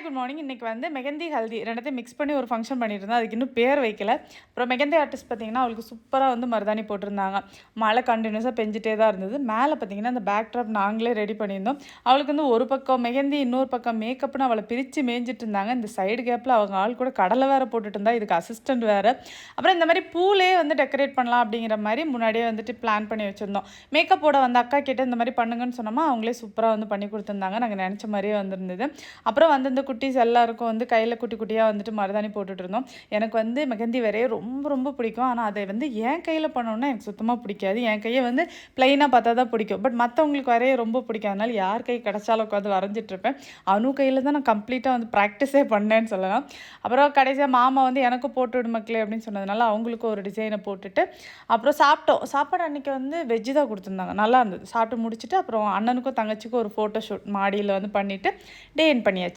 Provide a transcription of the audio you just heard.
Good morning. இன்றைக்கி வந்து mehndi, haldi 2த்தையும் mix பண்ணி ஒரு ஃபங்க்ஷன் பண்ணியிருந்தோம். அதுக்கு இன்னும் பேர் வைக்கல. அப்புறம் மெஹந்தி ஆர்டிஸ்ட் பார்த்திங்கன்னா, அவளுக்கு சூப்பராக வந்து மருதாணி போட்டிருந்தாங்க. மழை கண்டினியூஸாக பெஞ்சிட்டே தான் இருந்தது. மேலே பார்த்திங்கன்னா, அந்த பேக் ட்ராப் நாங்களே ரெடி பண்ணியிருந்தோம். அவளுக்கு வந்து ஒரு பக்கம் மெஹந்தி, இன்னொரு பக்கம் மேக்கப்னு அவளை பிரித்து மேய்ஞ்சிட்டு இருந்தாங்க. இந்த சைடு கேப்பில் அவங்க ஆள் கூட கடலை வேறு போட்டுட்டு இருந்தா. இதுக்கு அசிஸ்டன்ட் வேறு. அப்புறம் இந்த மாதிரி பூலே வந்து டெக்கரேட் பண்ணலாம் அப்படிங்கிற மாதிரி முன்னாடியே வந்துட்டு பிளான் பண்ணி வச்சுருந்தோம். மேக்கப்போட வந்து அக்கா கிட்ட இந்த மாதிரி பண்ணுங்கன்னு சொன்னோமா, அவங்களே சூப்பராக வந்து பண்ணி கொடுத்துருந்தாங்க. நாங்கள் நினச்ச மாதிரியே வந்திருந்தது. அப்புறம் வந்து இந்த குட்டீஸ் எல்லாருக்கும் வந்து கையில் குட்டி குட்டியாக வந்துட்டு மருதாணி போட்டுட்டு இருந்தோம். எனக்கு வந்து மெஹந்தி வரைய ரொம்ப ரொம்ப பிடிக்கும். ஆனால் அதை வந்து என் கையில் பண்ணோன்னா எனக்கு சுத்தமாக பிடிக்காது. என் கையை வந்து ப்ளைனாக பார்த்தா தான் பிடிக்கும். பட் மற்றவங்களுக்கு வரைய ரொம்ப பிடிக்கும். அதனால் யார் கை கிடச்சாலும் உட்காந்து வரைஞ்சிட்ருப்பேன். அணு கையில் தான் நான் கம்ப்ளீட்டாக வந்து ப்ராக்டிஸே பண்ணேன்னு சொல்லலாம். அப்புறம் கடைசியாக மாமா வந்து எனக்கும் போட்டு விடு மக்களே அப்படின்னு சொன்னதுனால அவங்களுக்கும் ஒரு டிசைனை போட்டுட்டு அப்புறம் சாப்பிட்டோம். சாப்பாடு அன்றைக்கி வந்து வெஜ்ஜு தான் கொடுத்துருந்தாங்க. நல்லா இருந்தது. சாப்பிட்டு முடிச்சுட்டு அப்புறம் அண்ணனுக்கும் தங்கச்சிக்கும் ஒரு ஃபோட்டோ ஷூட் மாடியில் வந்து பண்ணிவிட்டு டே எண்ட் பண்ணியாச்சு.